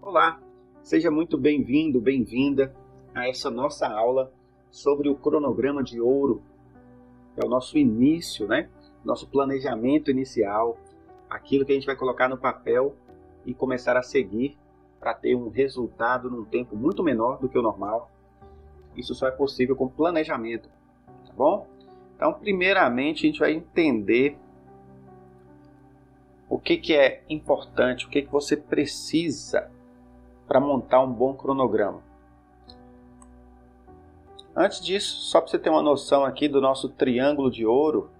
Olá, seja muito bem-vindo, bem-vinda a essa nossa aula sobre o cronograma de ouro. É o nosso início, né? Nosso planejamento inicial, aquilo que a gente vai colocar no papel e começar a seguir para ter um resultado num tempo muito menor do que o normal. Isso só é possível com planejamento, tá bom? Então, primeiramente, a gente vai entender o que é importante, o que você precisa para montar um bom cronograma. Antes disso, só para você ter uma noção aqui do nosso triângulo de ouro,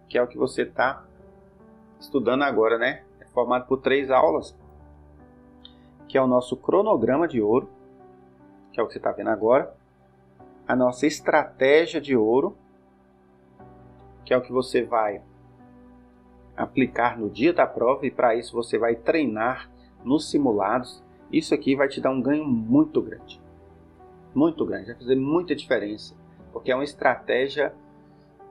que é o que você está estudando agora, né? É formado por 3 aulas, que é o nosso cronograma de ouro, que é o que você está vendo agora, a nossa estratégia de ouro, que é o que você vai aplicar no dia da prova, e para isso você vai treinar nos simulados. Isso aqui vai te dar um ganho muito grande, vai fazer muita diferença, porque é uma estratégia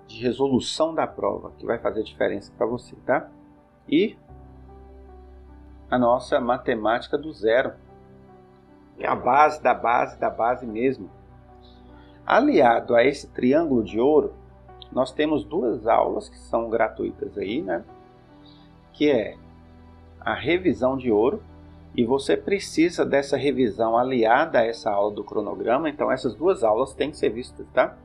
de resolução da prova que vai fazer diferença para você, tá? E a nossa matemática do zero, é a base da base da base mesmo. Aliado a esse triângulo de ouro, nós temos 2 aulas que são gratuitas aí, né? Que é a revisão de ouro, e você precisa dessa revisão aliada a essa aula do cronograma. Então essas 2 aulas têm que ser vistas, tá?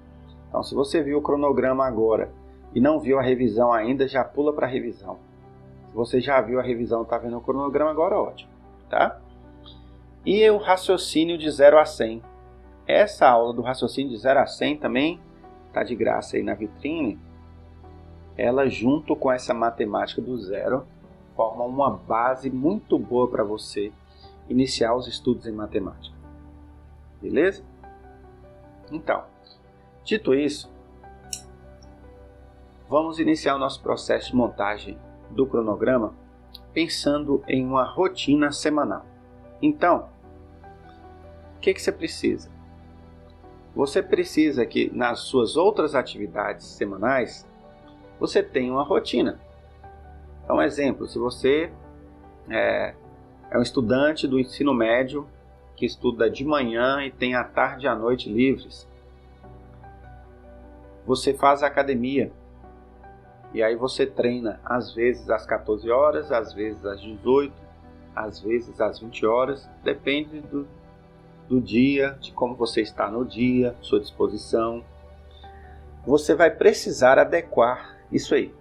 Então se você viu o cronograma agora e não viu a revisão ainda, já pula para a revisão. Se você já viu a revisão e está vendo o cronograma agora, ótimo, tá? E o raciocínio de 0 a 100. Essa aula do raciocínio de 0 a 100 também está de graça aí na vitrine. Ela, junto com essa matemática do zero, forma uma base muito boa para você iniciar os estudos em matemática. Beleza? Então, dito isso, vamos iniciar o nosso processo de montagem do cronograma pensando em uma rotina semanal. Então, o que você precisa? Você precisa que nas suas outras atividades semanais você tenha uma rotina. Então, exemplo, se você é um estudante do ensino médio que estuda de manhã e tem a tarde e a noite livres, você faz a academia e aí você treina às vezes às 14 horas, às vezes às 18, às vezes às 20 horas, depende do dia, de como você está no dia, sua disposição. Você vai precisar adequar isso aí.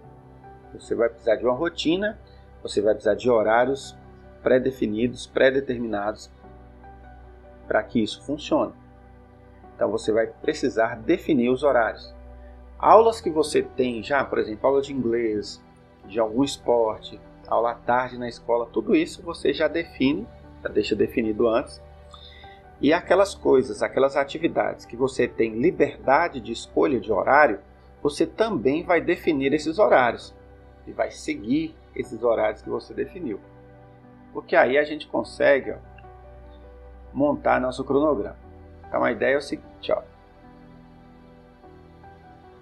Você vai precisar de uma rotina, você vai precisar de horários pré-definidos, pré-determinados para que isso funcione. Então você vai precisar definir os horários. Aulas que você tem já, por exemplo, aula de inglês, de algum esporte, aula à tarde na escola, tudo isso você já define, já deixa definido antes. E aquelas coisas, aquelas atividades que você tem liberdade de escolha de horário, você também vai definir esses horários. E vai seguir esses horários que você definiu. Porque aí a gente consegue montar nosso cronograma. Então a ideia é o seguinte,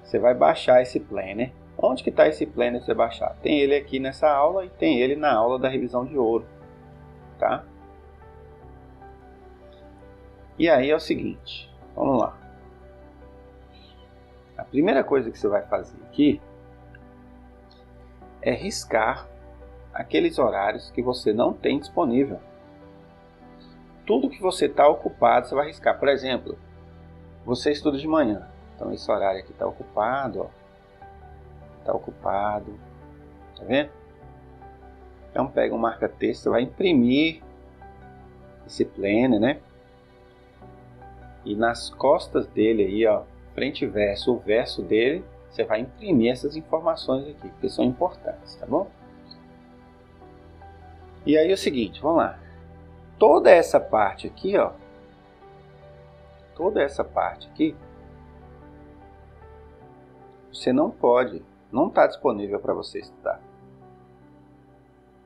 você vai baixar esse planner. Onde que está esse planner para você baixar? Tem ele aqui nessa aula e tem ele na aula da revisão de ouro, tá? E aí é o seguinte, vamos lá. A primeira coisa que você vai fazer aqui é riscar aqueles horários que você não tem disponível. Tudo que você está ocupado, você vai riscar. Por exemplo, você estuda de manhã. Então esse horário aqui está ocupado. Está ocupado. Tá vendo? Então pega um marca-texto, você vai imprimir esse planner, né? E nas costas dele aí, frente e verso, o verso dele, você vai imprimir essas informações aqui, porque são importantes, tá bom? E aí é o seguinte, vamos lá. Toda essa parte aqui, toda essa parte aqui, você não está disponível para você estudar.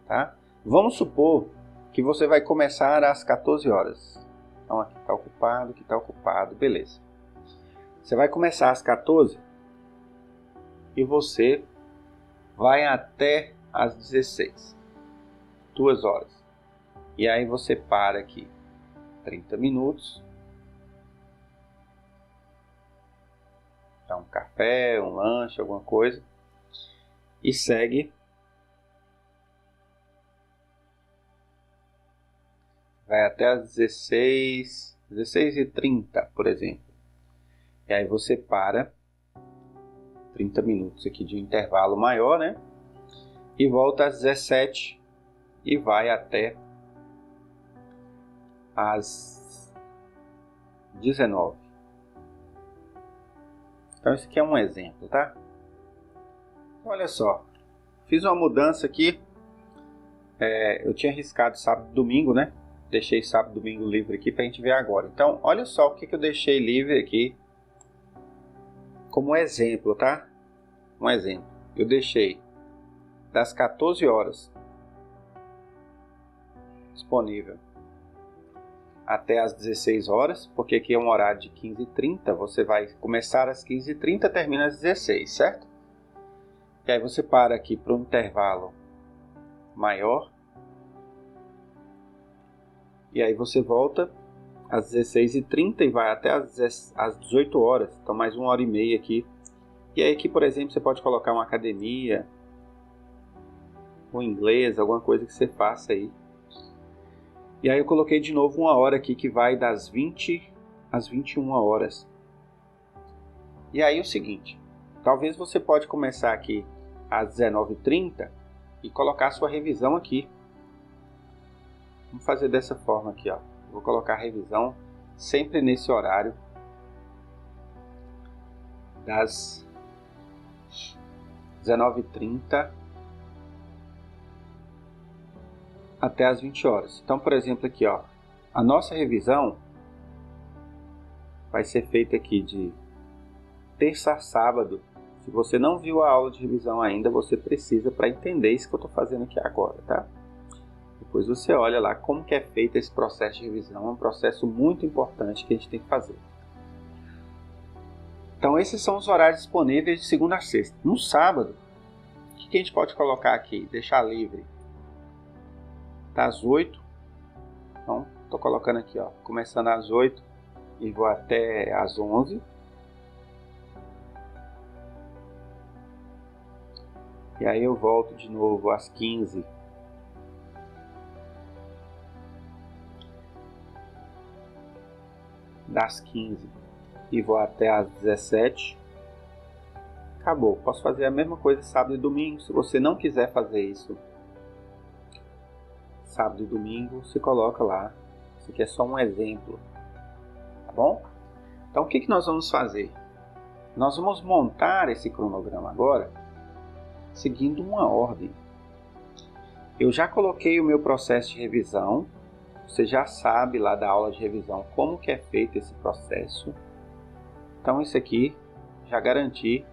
Tá? Vamos supor que você vai começar às 14 horas. Então aqui está ocupado, beleza. Você vai começar às 14 e você vai até às 16. 2 horas. E aí você para aqui 30 minutos. Dá um café, um lanche, alguma coisa. E segue. Vai até as 16h30, por exemplo. E aí você para 30 minutos aqui de intervalo maior, né? E volta às 17 e vai até às 19. Então esse aqui é um exemplo, tá? Olha só, fiz uma mudança aqui. Eu tinha riscado sábado e domingo, né? Deixei sábado e domingo livre aqui pra gente ver agora. Então, olha só o que eu deixei livre aqui como exemplo, tá? Um exemplo. Eu deixei das 14 horas disponível até as 16 horas, porque aqui é um horário de 15h30, você vai começar às 15h30 e termina às 16, certo? E aí você para aqui para um intervalo maior, e aí você volta às 16h30 e vai até às 18 horas, então mais 1h30 aqui. E aí aqui, por exemplo, você pode colocar uma academia, um inglês, alguma coisa que você faça aí. E aí eu coloquei de novo uma hora aqui que vai das 20 às 21 horas. E aí o seguinte, talvez você pode começar aqui às 19h30 e colocar a sua revisão aqui. Vamos fazer dessa forma aqui, ó. Vou colocar a revisão sempre nesse horário das 19h30 até as 20 horas. Então, por exemplo, aqui, ó, a nossa revisão vai ser feita aqui de terça a sábado. Se você não viu a aula de revisão ainda, você precisa para entender isso que eu estou fazendo aqui agora, tá? Depois você olha lá como que é feito esse processo de revisão. É um processo muito importante que a gente tem que fazer. Então, esses são os horários disponíveis de segunda a sexta. No sábado, o que a gente pode colocar aqui? Deixar livre. Tá às 8. Então, estou colocando aqui, ó, começando às 8 e vou até às 11. E aí eu volto de novo às 15. Das 15 e vou até às 17. Acabou. Posso fazer a mesma coisa sábado e domingo. Se você não quiser fazer isso sábado e domingo, você coloca lá. Isso aqui é só um exemplo, tá bom? Então o que nós vamos fazer? Nós vamos montar esse cronograma agora seguindo uma ordem. Eu já coloquei o meu processo de revisão. Você já sabe lá da aula de revisão como que é feito esse processo. Então isso aqui já garanti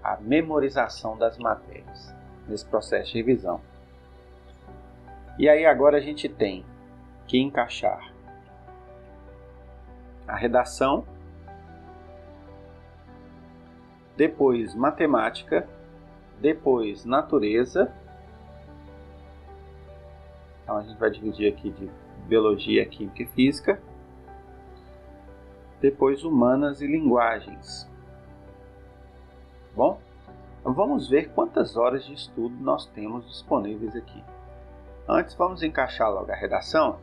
a memorização das matérias nesse processo de revisão. E aí agora a gente tem que encaixar a redação, depois matemática, depois natureza. Então a gente vai dividir aqui de biologia, química e física. Depois humanas e linguagens. Bom, então vamos ver quantas horas de estudo nós temos disponíveis aqui. Antes vamos encaixar logo a redação,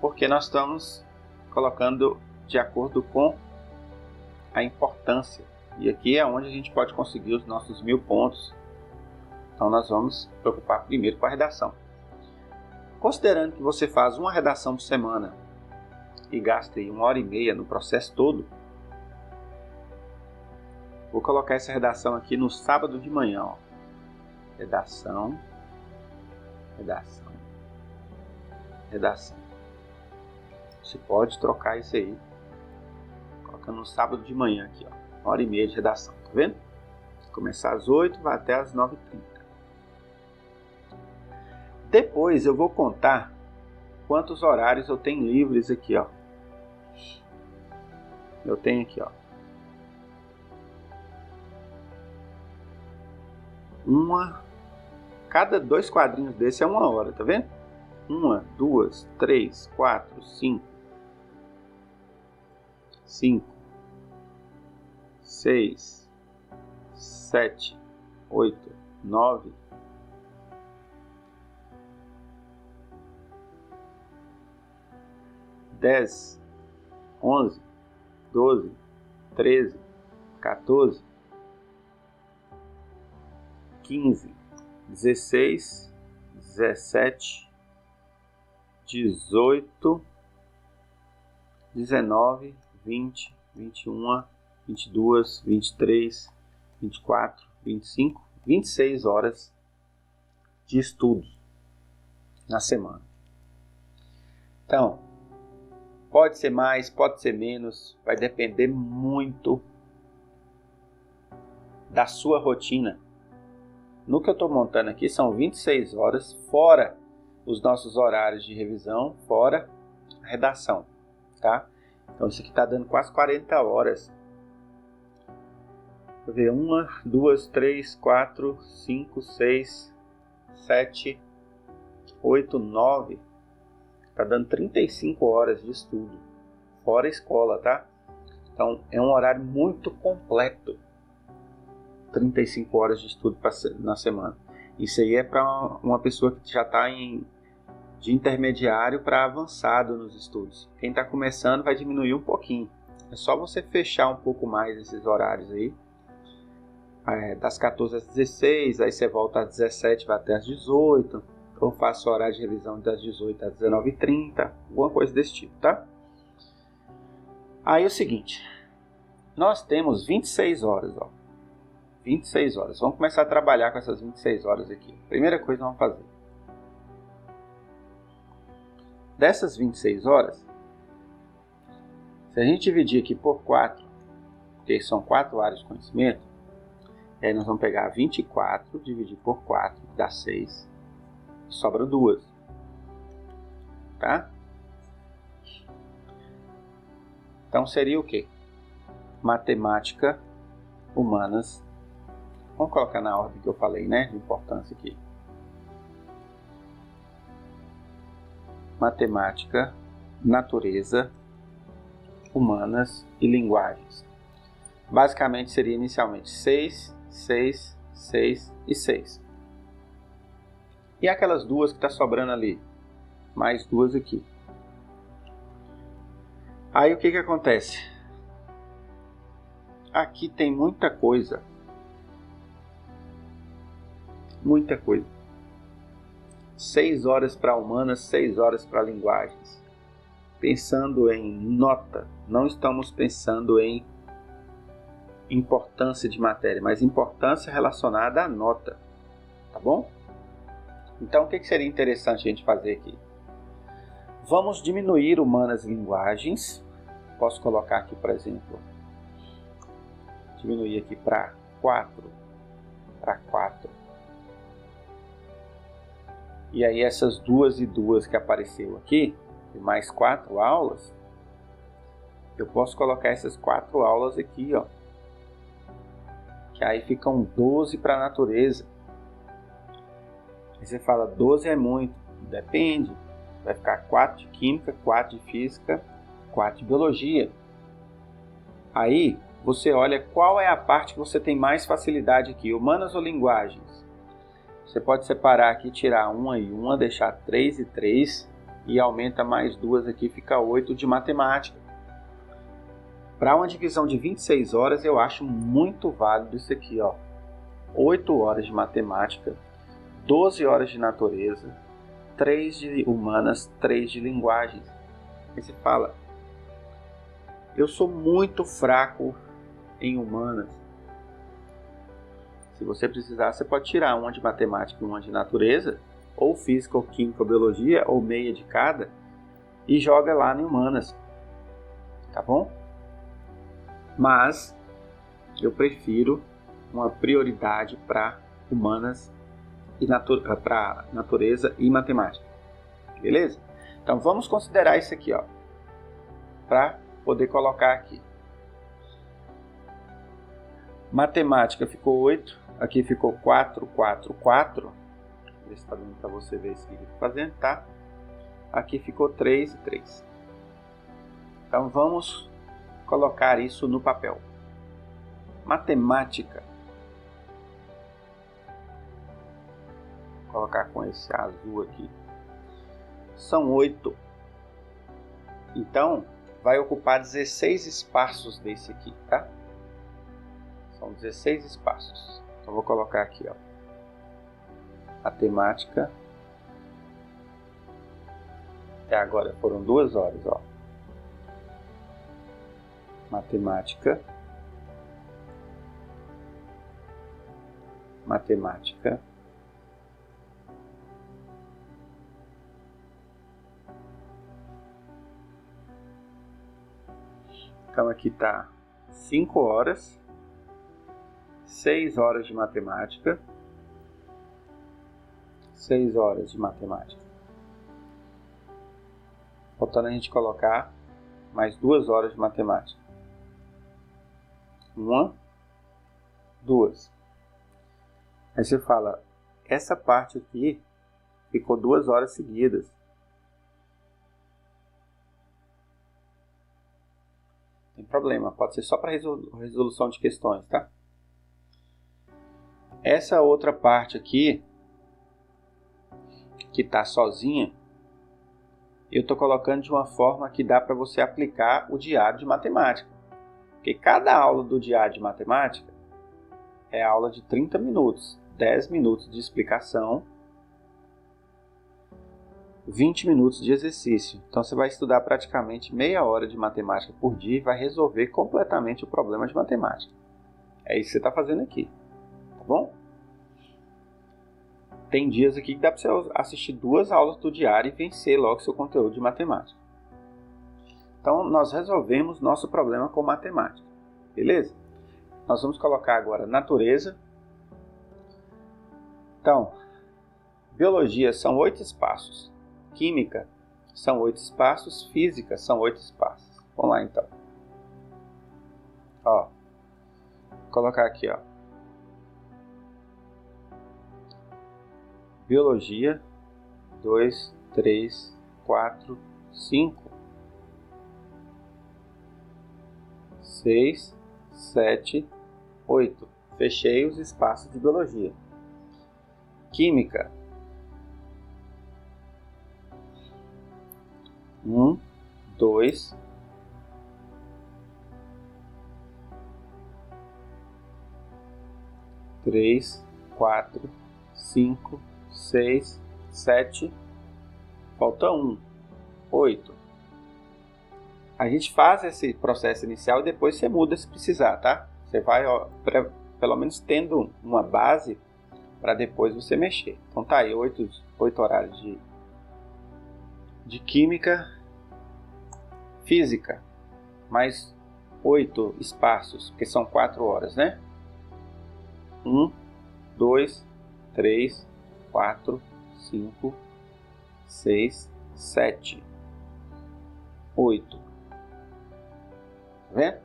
porque nós estamos colocando de acordo com a importância. E aqui é onde a gente pode conseguir os nossos 1000 pontos. Então nós vamos preocupar primeiro com a redação. Considerando que você faz uma redação por semana e gasta aí 1h30 no processo todo, vou colocar essa redação aqui no sábado de manhã, ó. Redação, redação, redação. Você pode trocar isso aí, colocando no sábado de manhã aqui, ó, 1h30 de redação, tá vendo? Começar às 8, vai até às 9h30. Depois eu vou contar quantos horários eu tenho livres aqui, ó. Eu tenho aqui, ó, 1, Cada 2 quadrinhos desse é 1 hora, tá vendo? 1, 2, 3, 4, 5, 6, 7, 8, 9, 10, 11, 12, 13, 14, 15, 16, 17, 18, 19, 20, 21, 22, 23, 24, 25, 26 horas de estudo na semana. Então, pode ser mais, pode ser menos, vai depender muito da sua rotina. No que eu estou montando aqui são 26 horas, fora os nossos horários de revisão, fora a redação, tá? Então isso aqui está dando quase 40 horas. Vou ver, 1, 2, 3, 4, 5, 6, 7, 8, 9... Está dando 35 horas de estudo, fora a escola, tá? Então, é um horário muito completo. 35 horas de estudo na semana. Isso aí é para uma pessoa que já está de intermediário para avançado nos estudos. Quem está começando vai diminuir um pouquinho. É só você fechar um pouco mais esses horários aí. Das 14 às 16, aí você volta às 17, vai até às 18. Ou faço horário de revisão das 18 às 19h30, alguma coisa desse tipo, tá? Aí é o seguinte, nós temos 26 horas, ó. 26 horas. Vamos começar a trabalhar com essas 26 horas aqui. Primeira coisa que nós vamos fazer. Dessas 26 horas, se a gente dividir aqui por 4, porque são 4 áreas de conhecimento, aí nós vamos pegar 24, dividir por 4, dá 6. Sobra 2, tá? Então seria o quê? Matemática, humanas. Vamos colocar na ordem que eu falei, né? De importância aqui. Matemática, natureza, humanas e linguagens. Basicamente seria inicialmente 6, 6, 6 e 6. E aquelas 2 que está sobrando ali? Mais 2 aqui. Aí o que acontece? Aqui tem muita coisa. Muita coisa. 6 horas para humanas, 6 horas para linguagens. Pensando em nota. Não estamos pensando em importância de matéria, mas importância relacionada à nota. Tá bom? Então, o que seria interessante a gente fazer aqui? Vamos diminuir humanas e linguagens. Posso colocar aqui, por exemplo, diminuir aqui para 4. Para 4. E aí essas 2 e 2 que apareceu aqui, e mais 4 aulas, eu posso colocar essas 4 aulas aqui, ó. Que aí ficam 12 para a natureza. Aí você fala, 12 é muito. Depende. Vai ficar 4 de química, 4 de física, 4 de biologia. Aí você olha qual é a parte que você tem mais facilidade aqui, humanas ou linguagens. Você pode separar aqui, tirar 1 e 1, deixar 3 e 3 e aumenta mais 2 aqui, fica 8 de matemática. Para uma divisão de 26 horas, eu acho muito válido isso aqui, ó. 8 horas de matemática, 12 horas de natureza, 3 de humanas, 3 de linguagens. Aí você fala, eu sou muito fraco em humanas. Se você precisar, você pode tirar uma de matemática e uma de natureza, ou física, ou química, ou biologia, ou meia de cada, e joga lá em humanas. Tá bom? Mas eu prefiro uma prioridade para humanas e para natureza e matemática. Beleza? Então vamos considerar isso aqui, ó, para poder colocar aqui. Matemática ficou 8, aqui ficou 4, 4, 4. ver se está dando para você ver isso que eu estou fazendo, tá? Aqui ficou 3 e 3. Então vamos colocar isso no papel. Matemática. Vou colocar com esse azul aqui. São 8. Então, vai ocupar 16 espaços desse aqui, tá? São 16 espaços. Então, vou colocar aqui, ó. Matemática. Até agora foram 2 horas, ó. Matemática. Matemática. Então aqui está 5 horas, 6 horas de matemática, 6 horas de matemática. Faltando a gente colocar mais 2 horas de matemática. 1, 2. Aí você fala, essa parte aqui ficou 2 horas seguidas. Tem problema, pode ser só para resolução de questões, tá? Essa outra parte aqui, que está sozinha, eu estou colocando de uma forma que dá para você aplicar o diário de matemática. Porque cada aula do diário de matemática é aula de 30 minutos, 10 minutos de explicação, 20 minutos de exercício. Então você vai estudar praticamente meia hora de matemática por dia e vai resolver completamente o problema de matemática. É isso que você está fazendo aqui, tá bom? Tem dias aqui que dá para você assistir 2 aulas do diário e vencer logo seu conteúdo de matemática. Então nós resolvemos nosso problema com matemática, beleza? Nós vamos colocar agora natureza. Então, biologia são 8 espaços. Química são 8 espaços, física são 8 espaços. Vamos lá então. Ó, vou colocar aqui, ó. Biologia, 2, 3, 4, 5, 6, 7, 8. Fechei os espaços de biologia. Química. 1, 2, 3, 4, 5, 6, 7. Falta 1. 8. A gente faz esse processo inicial e depois você muda se precisar, tá? Você vai, ó, pelo menos tendo uma base para depois você mexer. Então tá aí 8 horários de química. Física, mais 8 espaços, porque são 4 horas, né? 1, 2, 3, 4, 5, 6, 7, 8. Tá vendo?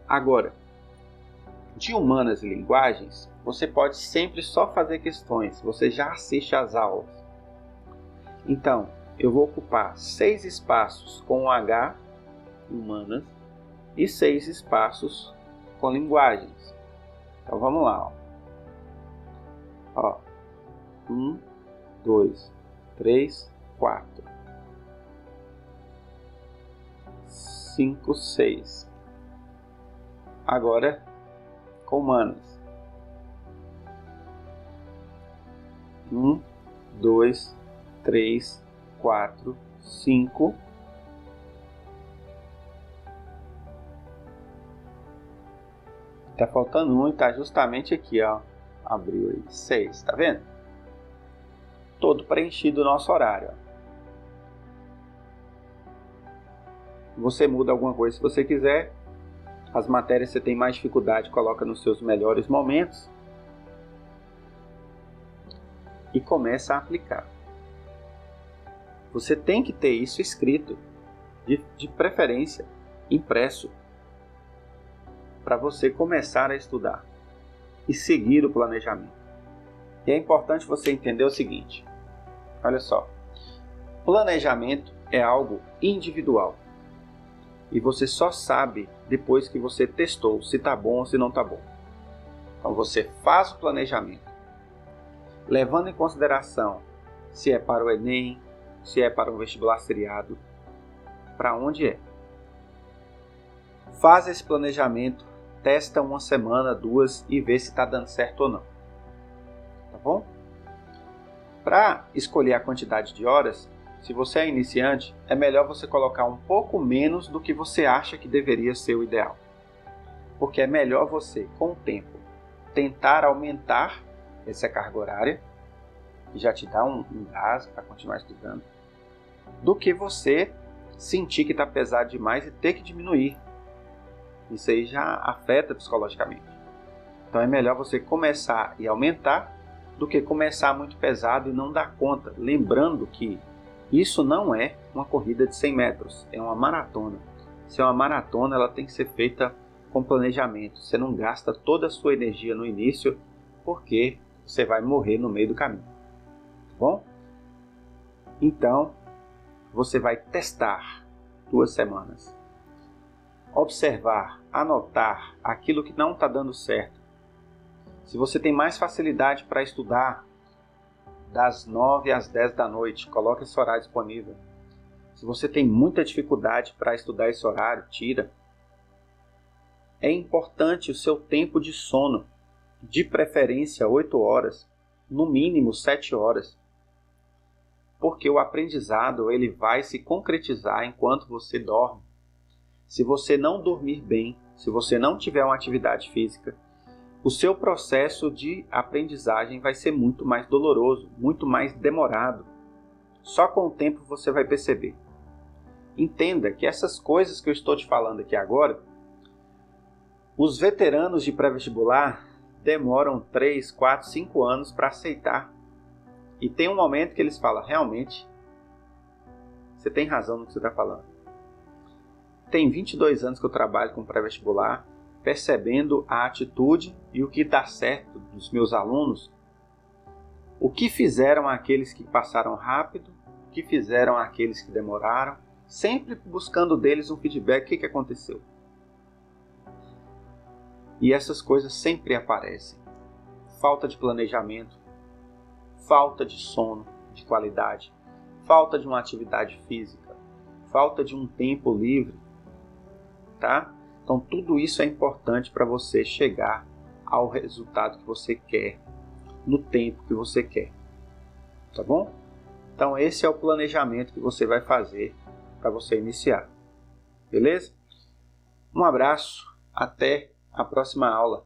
Agora, de humanas e linguagens, você pode sempre só fazer questões, você já assiste às aulas. Então, eu vou ocupar 6 espaços com H, humanas, e 6 espaços com linguagens. Então vamos lá. Ó. 1, 2, 3, 4, 5, 6. Agora com humanas. 1, 2, 3, 4, 5. Tá faltando um e tá justamente aqui, ó. Abriu aí 6, tá vendo? Todo preenchido o nosso horário. Ó. Você muda alguma coisa se você quiser. As matérias você tem mais dificuldade, coloca nos seus melhores momentos. E começa a aplicar. Você tem que ter isso escrito, de preferência impresso, para você começar a estudar e seguir o planejamento. E é importante você entender o seguinte, olha só, planejamento é algo individual. E você só sabe depois que você testou se está bom ou se não está bom. Então você faz o planejamento, levando em consideração se é para o Enem, se é para um vestibular seriado, para onde é. Faz esse planejamento, testa 1 semana, 2 e vê se está dando certo ou não. Tá bom? Para escolher a quantidade de horas, se você é iniciante, é melhor você colocar um pouco menos do que você acha que deveria ser o ideal. Porque é melhor você, com o tempo, tentar aumentar essa carga horária, que já te dá um gás para continuar estudando, do que você sentir que está pesado demais e ter que diminuir. Isso aí já afeta psicologicamente. Então é melhor você começar e aumentar do que começar muito pesado e não dar conta. Lembrando que isso não é uma corrida de 100 metros, é uma maratona. Se é uma maratona, ela tem que ser feita com planejamento. Você não gasta toda a sua energia no início, porque você vai morrer no meio do caminho. Tá bom? Então, você vai testar 2 semanas. Observar, anotar aquilo que não está dando certo. Se você tem mais facilidade para estudar das 9 às 10 da noite, coloque esse horário disponível. Se você tem muita dificuldade para estudar esse horário, tira. É importante o seu tempo de sono, de preferência 8 horas, no mínimo 7 horas. Porque o aprendizado ele vai se concretizar enquanto você dorme. Se você não dormir bem, se você não tiver uma atividade física, o seu processo de aprendizagem vai ser muito mais doloroso, muito mais demorado. Só com o tempo você vai perceber. Entenda que essas coisas que eu estou te falando aqui agora, os veteranos de pré-vestibular demoram 3, 4, 5 anos para aceitar. E tem um momento que eles falam, realmente, você tem razão no que você está falando. Tem 22 anos que eu trabalho com pré-vestibular, percebendo a atitude e o que dá certo dos meus alunos, o que fizeram aqueles que passaram rápido, o que fizeram aqueles que demoraram, sempre buscando deles um feedback, o que aconteceu. E essas coisas sempre aparecem. Falta de planejamento, falta de sono de qualidade, falta de uma atividade física, falta de um tempo livre, tá? Então tudo isso é importante para você chegar ao resultado que você quer, no tempo que você quer, tá bom? Então esse é o planejamento que você vai fazer para você iniciar, beleza? Um abraço, até a próxima aula.